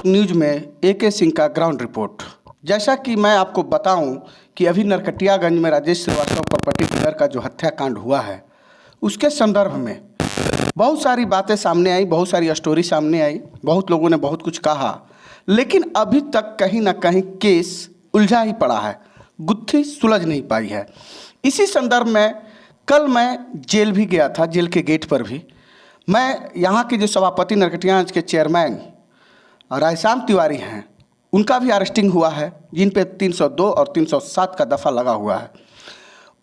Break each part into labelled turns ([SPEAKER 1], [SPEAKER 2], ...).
[SPEAKER 1] News में AK Singh का ground report. जैसा कि मैं आपको बताऊं कि अभी नरकटियागंज में राजेश श्रीवास्तव प्रॉपर्टी डीलर का जो हत्याकांड हुआ है, उसके संदर्भ में बहुत सारी बातें सामने आई, बहुत सारी स्टोरी सामने आई, बहुत लोगों ने बहुत कुछ कहा, लेकिन अभी तक कहीं ना कहीं केस उलझा ही पड़ा है, गुत्थी सुलझ नहीं पाई है। इसी संदर्भ में कल मैं जेल भी गया था, जेल के गेट पर भी मैं यहाँ के जो सभापति नरकटियागंज के चेयरमैन राधेश्याम तिवारी हैं, उनका भी अरेस्टिंग हुआ है, जिन पे 302 और 307 का दफ़ा लगा हुआ है।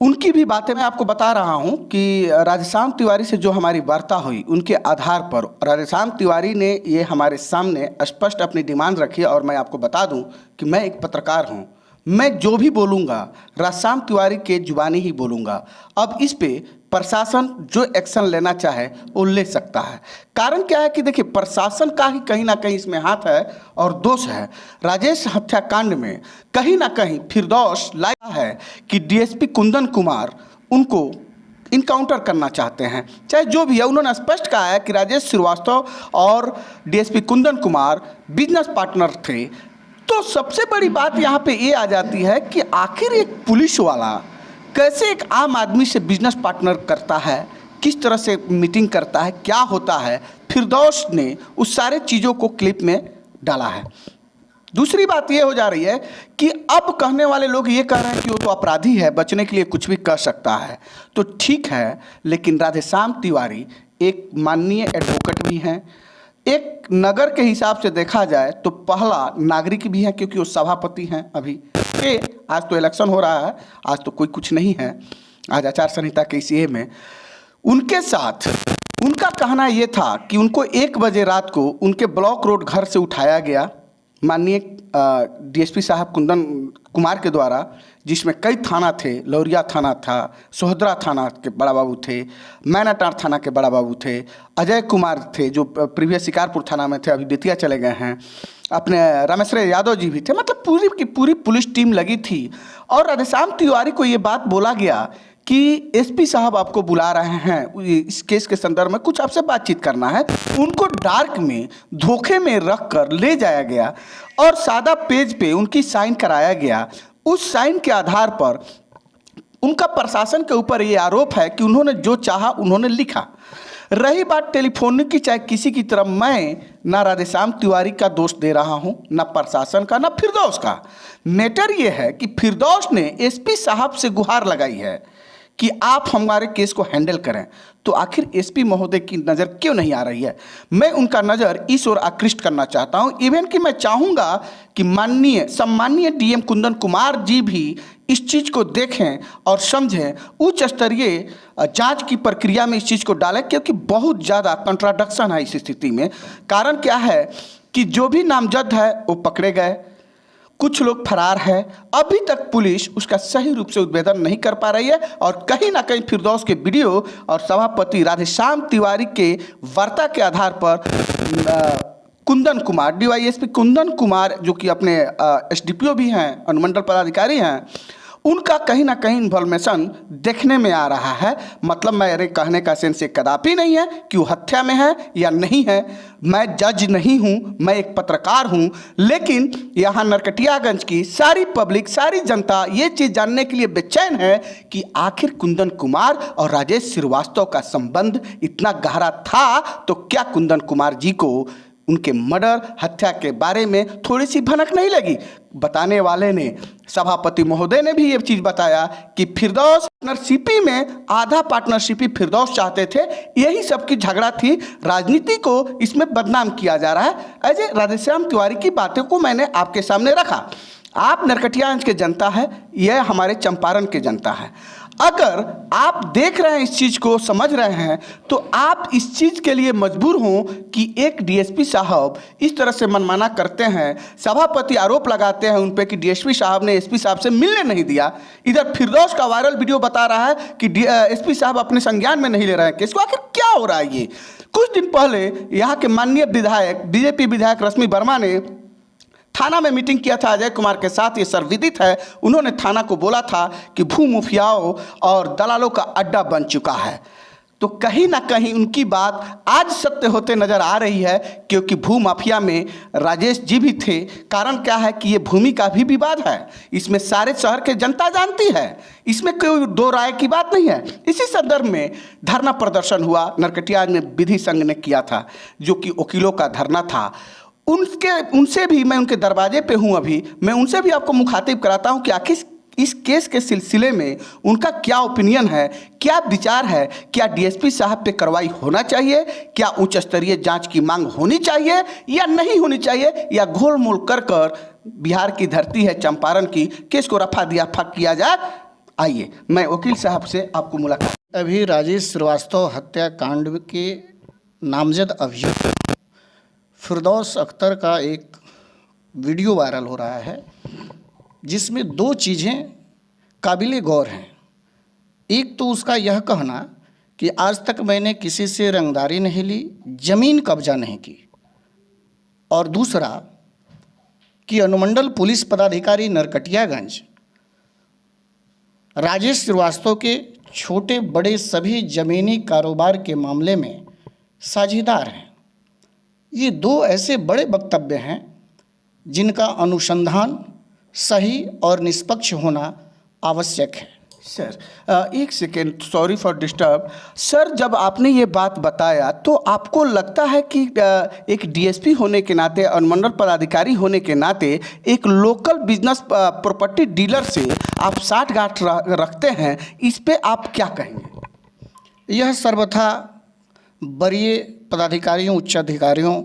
[SPEAKER 1] उनकी भी बातें मैं आपको बता रहा हूं कि राधेश्याम तिवारी से जो हमारी वार्ता हुई, उनके आधार पर राधेश्याम तिवारी ने ये हमारे सामने स्पष्ट अपनी डिमांड रखी। और मैं आपको बता दूं कि मैं एक पत्रकार हूं, मैं जो भी बोलूँगा राधेश्याम तिवारी के जुबानी ही बोलूँगा। अब इस पे प्रशासन जो एक्शन लेना चाहे वो ले सकता है। कारण क्या है कि देखिए, प्रशासन का ही कहीं ना कहीं इसमें हाथ है और दोष है। राजेश हत्याकांड में कहीं ना कहीं फिरदौस लाया है कि DSP कुंदन कुमार उनको इनकाउंटर करना चाहते हैं, चाहे जो भी है। उन्होंने स्पष्ट कहा है कि राजेश श्रीवास्तव और DSP Kundan Kumar business partner थे। तो सबसे बड़ी बात यहाँ पे ये आ जाती है कि आखिर एक पुलिस वाला कैसे एक आम आदमी से बिजनेस पार्टनर करता है, किस तरह से मीटिंग करता है, क्या होता है। फिरदौस ने उस सारे चीज़ों को क्लिप में डाला है। दूसरी बात ये हो जा रही है कि अब कहने वाले लोग ये कह रहे हैं कि वो तो अपराधी है, बचने के लिए कुछ भी कर सकता है। तो ठीक है, लेकिन राधेश्याम तिवारी एक माननीय एडवोकेट भी हैं, एक नगर के हिसाब से देखा जाए तो पहला नागरिक भी हैं, क्योंकि वो सभापति हैं। अभी आज तो इलेक्शन हो रहा है, आज तो कोई कुछ नहीं है, आज आचार संहिता के इस ये में उनके साथ उनका कहना ये था कि उनको 1 बजे रात को उनके ब्लॉक रोड घर से उठाया गया माननीय DSP साहब कुंदन कुमार के द्वारा, जिसमें कई थाना थे, लौरिया थाना था, सोहदरा थाना के बड़ा बाबू थे, मैनाटार थाना के बड़ा बाबू थे, अजय कुमार थे जो प्रीवियस शिकारपुर थाना में थे, अभी बेतिया चले गए हैं, अपने रामेश्वर यादव जी भी थे। मतलब पूरी की पूरी पुलिस टीम लगी थी। और राधेश्याम तिवारी को ये बात बोला गया कि SP साहब आपको बुला रहे हैं, इस केस के संदर्भ में कुछ आपसे बातचीत करना है। उनको डार्क में धोखे में रख कर ले जाया गया और सादा पेज पे उनकी साइन कराया गया। उस साइन के आधार पर उनका प्रशासन के ऊपर ये आरोप है कि उन्होंने जो चाहा उन्होंने लिखा। रही बात टेलीफोनिक की, चाहे किसी की तरफ, मैं ना राधेश्याम तिवारी का दोष दे रहा हूँ, ना प्रशासन का, ना फिरदौस का। मैटर ये है कि फिरदौस ने SP साहब से गुहार लगाई है कि आप हमारे केस को हैंडल करें। तो आखिर SP महोदय की नज़र क्यों नहीं आ रही है? मैं उनका नज़र इस ओर आकृष्ट करना चाहता हूं। इवन कि मैं चाहूँगा कि माननीय सम्माननीय DM कुंदन कुमार जी भी इस चीज़ को देखें और समझें, उच्च स्तरीय जांच की प्रक्रिया में इस चीज़ को डालें, क्योंकि बहुत ज़्यादा कंट्राडिक्शन है इस स्थिति में। कारण क्या है कि जो भी नामजद है वो पकड़े गए, कुछ लोग फरार है। अभी तक पुलिस उसका सही रूप से उद्भेदन नहीं कर पा रही है। और कहीं ना कहीं फिरदौस के वीडियो और सभापति राधेश्याम तिवारी के वार्ता के आधार पर कुंदन कुमार, DYSP कुंदन कुमार, जो कि अपने SDPO भी हैं, अनुमंडल पदाधिकारी हैं, उनका कहीं ना कहीं इन्फॉर्मेशन देखने में आ रहा है। मतलब मेरे कहने का सेंस ये कदापि नहीं है कि वो हत्या में है या नहीं है। मैं जज नहीं हूँ, मैं एक पत्रकार हूँ। लेकिन यहाँ नरकटियागंज की सारी पब्लिक, सारी जनता ये चीज़ जानने के लिए बेचैन है कि आखिर कुंदन कुमार और राजेश श्रीवास्तव का संबंध इतना गहरा था तो क्या कुंदन कुमार जी को उनके मर्डर, हत्या के बारे में थोड़ी सी भनक नहीं लगी? बताने वाले ने, सभापति महोदय ने भी ये चीज़ बताया कि फिरदौस पार्टनरशिपी में आधा पार्टनरशिपी फिरदौस चाहते थे। यही सबकी झगड़ा थी, राजनीति को इसमें बदनाम किया जा रहा है। अजय राधेश्याम तिवारी की बातों को मैंने आपके सामने रखा। आप नरकटियागंज के जनता है, यह हमारे चंपारण के जनता है। अगर आप देख रहे हैं, इस चीज़ को समझ रहे हैं, तो आप इस चीज़ के लिए मजबूर हों कि एक DSP साहब इस तरह से मनमाना करते हैं, सभापति आरोप लगाते हैं उन पे कि DSP साहब ने SP साहब से मिलने नहीं दिया। इधर फिरदौस का वायरल वीडियो बता रहा है कि SP साहब अपने संज्ञान में नहीं ले रहे हैं केस को। आखिर क्या हो रहा है ये? कुछ दिन पहले यहाँ के माननीय विधायक, BJP विधायक रश्मि वर्मा ने थाना में मीटिंग किया था अजय कुमार के साथ। ये सर्वविदित है। उन्होंने थाना को बोला था कि भू मुफियाओं और दलालों का अड्डा बन चुका है। तो कहीं ना कहीं उनकी बात आज सत्य होते नजर आ रही है, क्योंकि भू माफिया में राजेश जी भी थे। कारण क्या है कि ये भूमि का भी विवाद है, इसमें सारे शहर के जनता जानती है, इसमें कोई दो राय की बात नहीं है। इसी संदर्भ में धरना प्रदर्शन हुआ, नरकटिया में विधि संघ ने किया था, जो कि वकीलों का धरना था। उनसे भी मैं उनके दरवाजे पे हूँ, अभी मैं उनसे भी आपको मुखातिब कराता हूँ कि आखिर इस केस के सिलसिले में उनका क्या ओपिनियन है, क्या विचार है। क्या डीएसपी साहब पे कार्रवाई होना चाहिए, क्या उच्च स्तरीय जांच की मांग होनी चाहिए या नहीं होनी चाहिए, या घोल मोल कर बिहार की धरती है चंपारण की, केस को रफा दिया किया जाए। आइए मैं वकील साहब से आपको मुलाकात।
[SPEAKER 2] अभी राजेश श्रीवास्तव हत्याकांड के नामजद अभियुक्त फिरदौस अख्तर का एक वीडियो वायरल हो रहा है, जिसमें दो चीज़ें काबिले गौर हैं। एक तो उसका यह कहना कि आज तक मैंने किसी से रंगदारी नहीं ली, ज़मीन कब्जा नहीं की, और दूसरा कि अनुमंडल पुलिस पदाधिकारी नरकटियागंज राजेश श्रीवास्तव के छोटे बड़े सभी ज़मीनी कारोबार के मामले में साझेदार हैं। ये दो ऐसे बड़े वक्तव्य हैं जिनका अनुसंधान सही और निष्पक्ष होना आवश्यक है।
[SPEAKER 1] सर एक second, sorry for disturb. Sir जब आपने ये बात बताया तो आपको लगता है कि एक डीएसपी होने के नाते, अनुमंडल पदाधिकारी होने के नाते, एक लोकल बिजनेस प्रॉपर्टी डीलर से आप साठगांठ रखते हैं, इस पे आप क्या कहेंगे?
[SPEAKER 2] यह सर्वथा वरीय पदाधिकारियों, उच्चाधिकारियों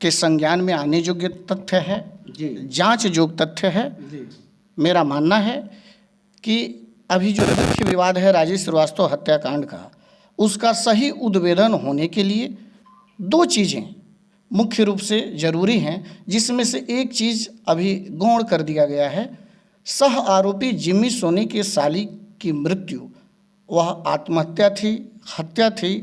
[SPEAKER 2] के संज्ञान में आने योग्य तथ्य है, जांच योग्य तथ्य है। मेरा मानना है कि अभी जो मुख्य विवाद है राजेश श्रीवास्तव हत्याकांड का, उसका सही उद्भेदन होने के लिए दो चीज़ें मुख्य रूप से ज़रूरी हैं, जिसमें से एक चीज़ अभी गौण कर दिया गया है। सह आरोपी जिम्मी सोनी के साली की मृत्यु, वह आत्महत्या थी, हत्या थी,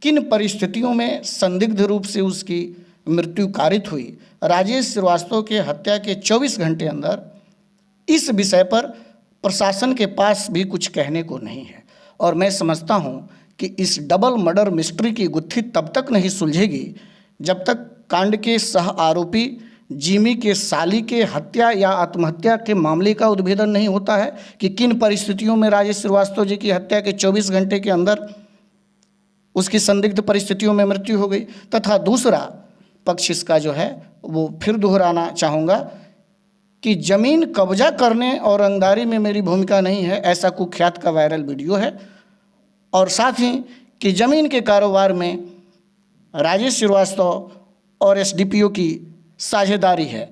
[SPEAKER 2] किन परिस्थितियों में संदिग्ध रूप से उसकी मृत्यु कारित हुई, राजेश श्रीवास्तव के हत्या के 24 घंटे अंदर इस विषय पर प्रशासन के पास भी कुछ कहने को नहीं है। और मैं समझता हूं कि इस डबल मर्डर मिस्ट्री की गुत्थी तब तक नहीं सुलझेगी जब तक कांड के सह आरोपी जिमी के साली के हत्या या आत्महत्या के मामले का उद्भेदन नहीं होता है कि किन परिस्थितियों में राजेश श्रीवास्तव जी की हत्या के 24 घंटे के अंदर उसकी संदिग्ध परिस्थितियों में मृत्यु हो गई। तथा दूसरा पक्ष इसका जो है वो फिर दोहराना चाहूँगा कि ज़मीन कब्जा करने और रंगदारी में मेरी भूमिका नहीं है, ऐसा कुख्यात का वायरल वीडियो है। और साथ ही कि ज़मीन के कारोबार में राजेश श्रीवास्तव और एसडीपीओ की साझेदारी है।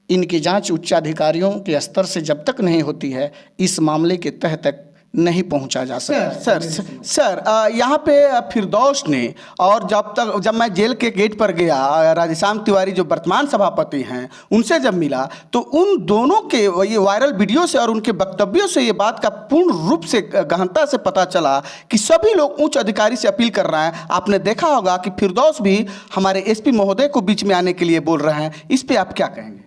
[SPEAKER 2] इनकी जांच उच्चाधिकारियों के स्तर से जब तक नहीं होती है, इस मामले के तह तक नहीं पहुंचा जा सकता।
[SPEAKER 1] सर यहाँ पे फिरदौस ने, और जब मैं जेल के गेट पर गया, राधेश्याम तिवारी जो वर्तमान सभापति हैं, उनसे जब मिला तो उन दोनों के ये वायरल वीडियो से और उनके वक्तव्यों से ये बात का पूर्ण रूप से गहनता से पता चला कि सभी लोग उच्च अधिकारी से अपील कर रहे हैं। आपने देखा होगा कि फिरदौस भी हमारे एसपी महोदय को बीच में आने के लिए बोल रहे हैं, इस पर आप क्या कहेंगे?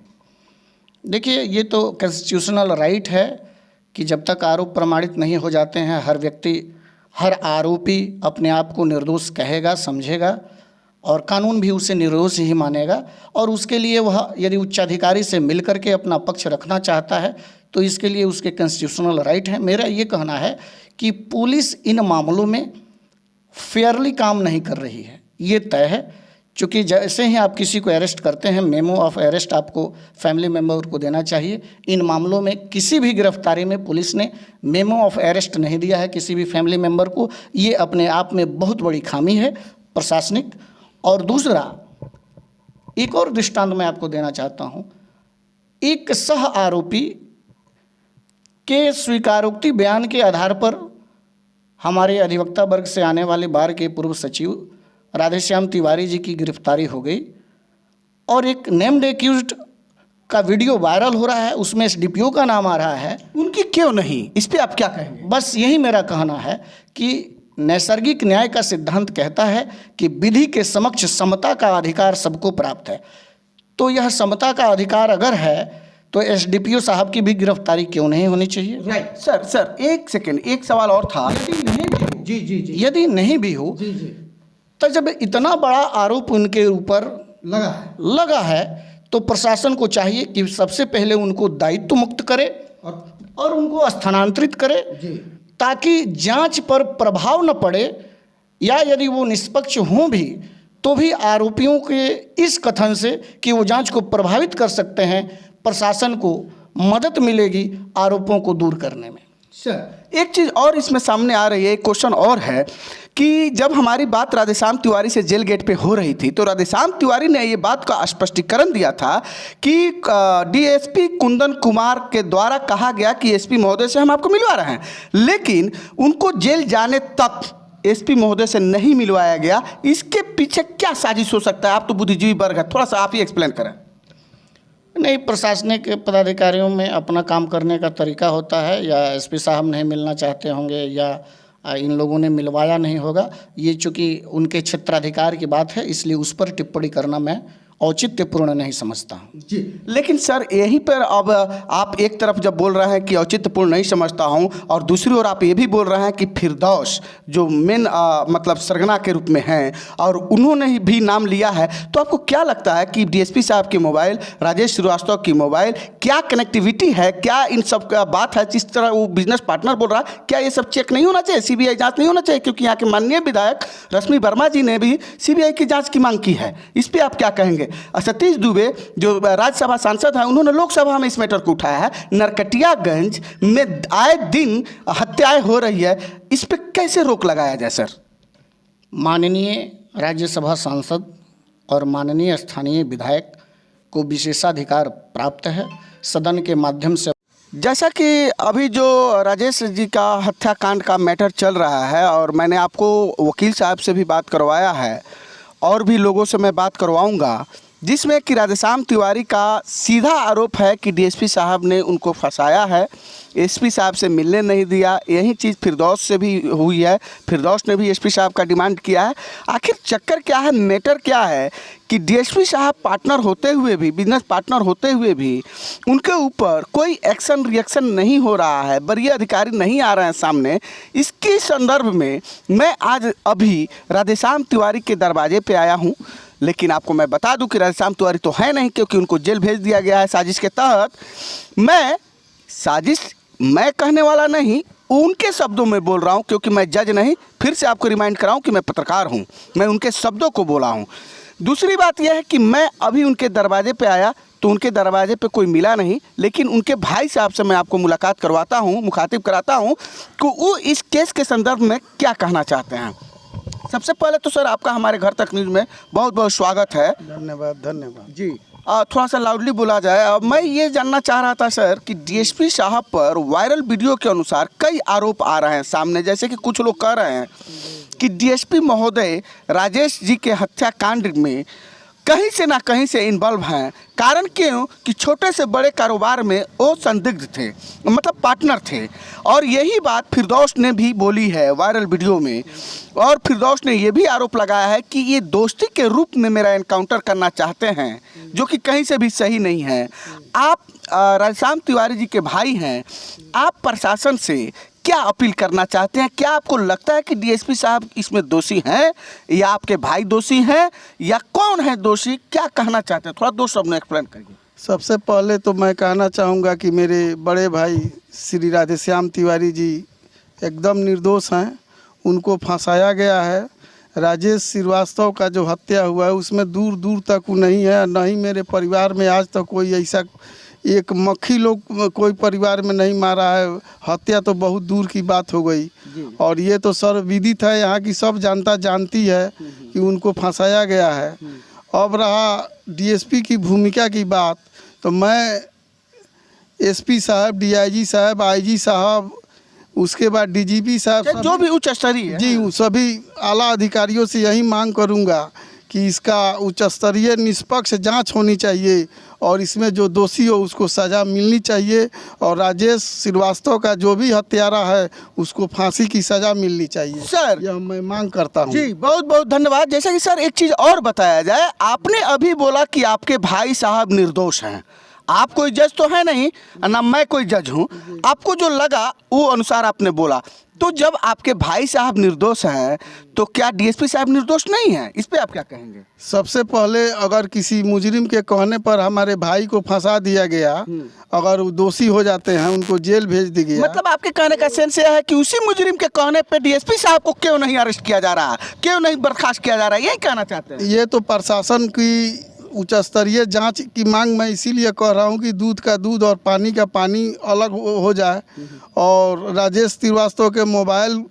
[SPEAKER 2] देखिए, ये तो कॉन्स्टिट्यूशनल राइट है कि जब तक आरोप प्रमाणित नहीं हो जाते हैं, हर व्यक्ति, हर आरोपी अपने आप को निर्दोष कहेगा, समझेगा, और कानून भी उसे निर्दोष ही मानेगा। और उसके लिए वह यदि उच्चाधिकारी से मिल करके अपना पक्ष रखना चाहता है तो इसके लिए उसके कॉन्स्टिट्यूशनल राइट है। मेरा ये कहना है कि पुलिस इन मामलों में फेयरली काम नहीं कर रही है, ये तय है। चूँकि जैसे ही आप किसी को अरेस्ट करते हैं, मेमो ऑफ अरेस्ट आपको फैमिली मेम्बर को देना चाहिए। इन मामलों में किसी भी गिरफ्तारी में पुलिस ने मेमो ऑफ अरेस्ट नहीं दिया है किसी भी फैमिली मेम्बर को। ये अपने आप में बहुत बड़ी खामी है प्रशासनिक। और दूसरा, एक और दृष्टांत मैं आपको देना चाहता हूँ। एक सह आरोपी के स्वीकारोक्ति बयान के आधार पर हमारे अधिवक्ता वर्ग से आने वाले बार के पूर्व सचिव राधेश्याम तिवारी जी की गिरफ्तारी हो गई, और एक नेम्ड एक्यूज्ड का वीडियो वायरल हो रहा है, उसमें एसडीपीओ का नाम आ रहा है।
[SPEAKER 1] उनकी क्यों नहीं, इस पे आप क्या कहेंगे?
[SPEAKER 2] बस यही मेरा कहना है कि नैसर्गिक न्याय का सिद्धांत कहता है कि विधि के समक्ष समता का अधिकार सबको प्राप्त है। तो यह समता का अधिकार अगर है तो एसडीपीओ साहब की भी गिरफ्तारी क्यों नहीं होनी चाहिए?
[SPEAKER 1] राइट। सर एक सेकेंड, एक सवाल और था।
[SPEAKER 2] यदि नहीं भी हो
[SPEAKER 1] जी जी जी
[SPEAKER 2] यदि नहीं भी हो,
[SPEAKER 1] जी जी
[SPEAKER 2] तो जब इतना बड़ा आरोप उनके ऊपर लगा है तो प्रशासन को चाहिए कि सबसे पहले उनको दायित्व मुक्त करे और उनको स्थानांतरित करे, ताकि जांच पर प्रभाव न पड़े, या यदि वो निष्पक्ष हों भी तो भी आरोपियों के इस कथन से कि वो जांच को प्रभावित कर सकते हैं, प्रशासन को मदद मिलेगी आरोपों को दूर करने में।
[SPEAKER 1] सर एक चीज़ और इसमें सामने आ रही है, एक क्वेश्चन और है कि जब हमारी बात राधेश्याम तिवारी से जेल गेट पे हो रही थी तो राधेश्याम तिवारी ने ये बात का स्पष्टीकरण दिया था कि डीएसपी कुंदन कुमार के द्वारा कहा गया कि एसपी महोदय से हम आपको मिलवा रहे हैं, लेकिन उनको जेल जाने तक एसपी महोदय से नहीं मिलवाया गया। इसके पीछे क्या साजिश हो सकता है? आप तो बुद्धिजीवी वर्ग है, थोड़ा सा आप ही एक्सप्लेन करें।
[SPEAKER 2] नहीं, प्रशासनिक पदाधिकारियों में अपना काम करने का तरीका होता है, या एसपी साहब नहीं मिलना चाहते होंगे या इन लोगों ने मिलवाया नहीं होगा। ये चूँकि उनके क्षेत्राधिकार की बात है, इसलिए उस पर टिप्पणी करना मैं औचित्यपूर्ण नहीं समझता हूँ।
[SPEAKER 1] जी, लेकिन सर यहीं पर अब आप एक तरफ जब बोल रहे हैं कि औचित्यपूर्ण नहीं समझता हूँ और दूसरी ओर आप ये भी बोल रहे हैं कि फिरदौस जो मेन मतलब सरगना के रूप में हैं और उन्होंने ही भी नाम लिया है, तो आपको क्या लगता है कि डीएसपी साहब की मोबाइल, राजेश श्रीवास्तव की मोबाइल, क्या कनेक्टिविटी है? क्या इन सब का बात है? जिस तरह वो बिजनेस पार्टनर बोल रहा है, क्या ये सब चेक नहीं होना चाहिए? सीबीआई जाँच नहीं होना चाहिए? क्योंकि यहाँ के माननीय विधायक रश्मि वर्मा जी ने भी सीबीआई की जाँच की मांग की है। इस पर आप क्या कहेंगे? सतीश दुबे जो राज्यसभा सांसद हैं, उन्होंने लोकसभा में इस मैटर को उठाया है। नरकटियागंज में आए दिन हत्याएं हो रही है, इस पे कैसे रोक लगाया जाए सर?
[SPEAKER 2] माननीय राज्यसभा सांसद और माननीय स्थानीय विधायक को विशेषाधिकार प्राप्त है सदन के माध्यम से।
[SPEAKER 1] जैसा कि अभी जो राजेश जी का हत्याकांड का मैटर चल रहा है और मैंने आपको वकील साहब से भी बात करवाया है और भी लोगों से मैं बात करवाऊंगा, जिसमें कि राधेश्याम तिवारी का सीधा आरोप है कि डीएसपी साहब ने उनको फंसाया है, एसपी साहब से मिलने नहीं दिया। यही चीज़ फिरदौस से भी हुई है, फिरदौस ने भी एसपी साहब का डिमांड किया है। आखिर चक्कर क्या है, मैटर क्या है कि डीएसपी साहब पार्टनर होते हुए भी, बिजनेस पार्टनर होते हुए भी उनके ऊपर कोई एक्शन रिएक्शन नहीं हो रहा है, वरीय अधिकारी नहीं आ रहे हैं सामने। इसके संदर्भ में मैं आज अभी राधेश्याम तिवारी के दरवाजे पे आया हूँ, लेकिन आपको मैं बता दूं कि राधेश्याम तिवारी तो है नहीं, क्योंकि उनको जेल भेज दिया गया है साजिश के तहत। मैं कहने वाला नहीं, उनके शब्दों में बोल रहा हूं, क्योंकि मैं जज नहीं। फिर से आपको रिमाइंड कराऊं कि मैं पत्रकार हूं, मैं उनके शब्दों को बोला हूं। दूसरी बात यह है कि मैं अभी उनके दरवाजे पे आया तो उनके दरवाजे पे कोई मिला नहीं, लेकिन उनके भाई साहब से मैं आपको मुलाकात करवाता हूँ, मुखातिब कराता हूँ कि वो इस केस के संदर्भ में क्या कहना चाहते हैं। सबसे पहले तो सर आपका हमारे घर तक न्यूज़ में बहुत बहुत स्वागत है।
[SPEAKER 2] धन्यवाद
[SPEAKER 1] जी। थोड़ा सा लाउडली बोला जाए। मैं ये जानना चाह रहा था सर कि डीएसपी साहब पर वायरल वीडियो के अनुसार कई आरोप आ रहे हैं सामने, जैसे कि कुछ लोग कह रहे हैं कि डीएसपी महोदय राजेश जी के हत्याकांड में कहीं से ना कहीं से इन्वॉल्व हैं। कारण क्यों कि छोटे से बड़े कारोबार में वो संदिग्ध थे, मतलब पार्टनर थे। और यही बात फिरदौस ने भी बोली है वायरल वीडियो में, और फिरदौस ने ये भी आरोप लगाया है कि ये दोस्ती के रूप में मेरा एनकाउंटर करना चाहते हैं, जो कि कहीं से भी सही नहीं है। आप राधेश्याम तिवारी जी के भाई हैं, आप प्रशासन से क्या अपील करना चाहते हैं? क्या आपको लगता है कि डीएसपी साहब इसमें दोषी हैं, या आपके भाई दोषी हैं, या कौन है दोषी? क्या कहना चाहते हैं, थोड़ा दो शब्द में एक्सप्लेन करिए।
[SPEAKER 3] सबसे पहले तो मैं कहना चाहूँगा कि मेरे बड़े भाई श्री राधेश्याम तिवारी जी एकदम निर्दोष हैं, उनको फंसाया गया है। राजेश श्रीवास्तव का जो हत्या हुआ है उसमें दूर दूर तक वो नहीं है, न ही मेरे परिवार में आज तक कोई ऐसा एक मक्खी लोग कोई परिवार में नहीं मारा है। हत्या तो बहुत दूर की बात हो गई, और ये तो सर्वविदित है, यहाँ की सब जनता जानती है कि उनको फंसाया गया है। अब रहा डीएसपी की भूमिका की बात, तो मैं एसपी साहब, डीआईजी साहब, आईजी साहब, उसके बाद डीजीपी साहब,
[SPEAKER 1] जो भी उच्च स्तरीय है,
[SPEAKER 3] जी सभी आला अधिकारियों से यही मांग करूंगा कि इसका उच्च स्तरीय निष्पक्ष जांच होनी चाहिए और इसमें जो दोषी हो उसको सज़ा मिलनी चाहिए, और राजेश श्रीवास्तव का जो भी हत्यारा है उसको फांसी की सज़ा मिलनी चाहिए।
[SPEAKER 1] सर
[SPEAKER 3] यह मैं मांग करता हूँ।
[SPEAKER 1] जी, बहुत बहुत धन्यवाद। जैसे कि सर एक चीज़ और बताया जाए, आपने अभी बोला कि आपके भाई साहब निर्दोष हैं, आप कोई जज तो है नहीं, ना मैं कोई जज हूँ। आपको जो लगा वो अनुसार आपने बोला। तो जब आपके भाई साहब निर्दोष हैं तो क्या डीएसपी साहब निर्दोष नहीं है? इस पे आप क्या कहेंगे?
[SPEAKER 3] सबसे पहले अगर किसी मुजरिम के कहने पर हमारे भाई को फंसा दिया गया, अगर वो दोषी हो जाते हैं उनको जेल भेज दी गया।
[SPEAKER 1] मतलब आपके कहने का सेंस यह है कि उसी मुजरिम के कहने पे डीएसपी साहब को क्यों नहीं अरेस्ट किया जा रहा, क्यों नहीं बर्खास्त किया जा रहा, यही कहना चाहते हैं?
[SPEAKER 3] ये तो प्रशासन की उच्च स्तरीय जांच की मांग मैं इसीलिए कह रहा हूँ कि दूध का दूध और पानी का पानी अलग हो जाए, और राजेश श्रीवास्तव के मोबाइल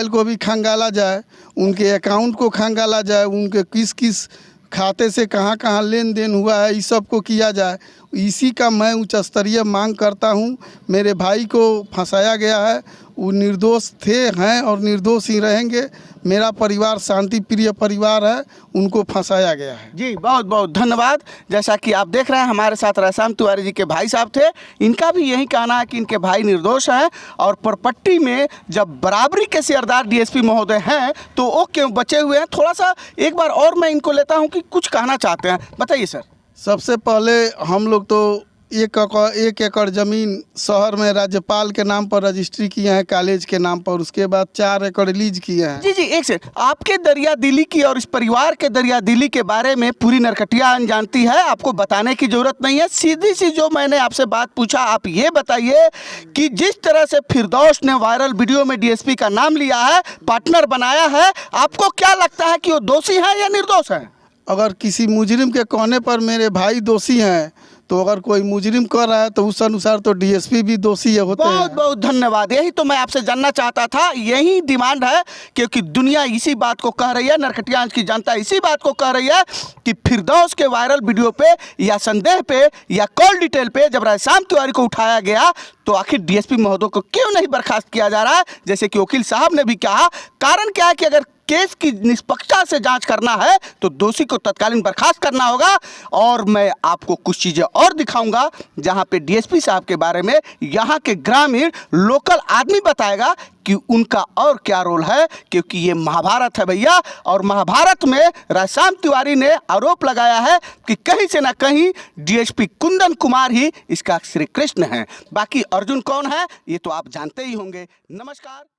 [SPEAKER 3] को भी खंगाला जाए, उनके अकाउंट को खंगाला जाए, उनके किस किस खाते से कहाँ कहाँ लेन देन हुआ है, इस सब को किया जाए। इसी का मैं उच्च स्तरीय मांग करता हूँ। मेरे भाई को फंसाया गया है, वो निर्दोष हैं और निर्दोष ही रहेंगे। मेरा परिवार शांति प्रिय परिवार है, उनको फंसाया गया है।
[SPEAKER 1] जी बहुत बहुत धन्यवाद। जैसा कि आप देख रहे हैं हमारे साथ रायश्याम तिवारी जी के भाई साहब थे। इनका भी यही कहना है कि इनके भाई निर्दोष हैं और परपट्टी में जब बराबरी के सेयरदार डीएसपी महोदय हैं तो वो क्यों बचे हुए हैं। थोड़ा सा एक बार और मैं इनको लेता हूं कि कुछ कहना चाहते हैं, बताइए सर।
[SPEAKER 3] सबसे पहले हम लोग तो 1 एकड़ ज़मीन शहर में राज्यपाल के नाम पर रजिस्ट्री किए हैं, कॉलेज के नाम पर। उसके बाद 4 एकड़ लीज किए हैं।
[SPEAKER 1] जी जी, एक सेकंड। आपके दरिया दिली की और इस परिवार के दरिया दिली के बारे में पूरी नरकटियागंज जानती है, आपको बताने की जरूरत नहीं है। सीधी सी जो मैंने आपसे बात पूछा, आप ये बताइए कि जिस तरह से फिरदौस ने वायरल वीडियो में डीएसपी का नाम लिया है, पार्टनर बनाया है, आपको क्या लगता है कि वो दोषी है या निर्दोष है?
[SPEAKER 3] अगर किसी मुजरिम के कहने पर मेरे भाई दोषी हैं, तो अगर कोई मुजरिम कर रहा है तो उस अनुसार तो डीएसपी भी दोषी होते हैं।
[SPEAKER 1] बहुत बहुत धन्यवाद। यही तो मैं आपसे जानना चाहता था, यही डिमांड है, क्योंकि दुनिया इसी बात को कह रही है, नरकटियागंज की जनता इसी बात को कह रही है कि फिरदौस के वायरल वीडियो पे या संदेह पे या कॉल डिटेल पे जब रायश्याम तिवारी को उठाया गया तो आखिर डीएसपी महोदय को क्यों नहीं बर्खास्त किया जा रहा है? जैसे कि वकील साहब ने भी कहा, कारण क्या है कि अगर केस की निष्पक्षता से जांच करना है तो दोषी को तत्कालीन बर्खास्त करना होगा। और मैं आपको कुछ चीज़ें और दिखाऊंगा जहां पे डीएसपी साहब के बारे में यहां के ग्रामीण लोकल आदमी बताएगा कि उनका और क्या रोल है, क्योंकि ये महाभारत है भैया। और महाभारत में रायश्याम तिवारी ने आरोप लगाया है कि कहीं से ना कहीं डीएसपी कुंदन कुमार ही इसका श्री कृष्ण है। बाकी अर्जुन कौन है ये तो आप जानते ही होंगे। नमस्कार।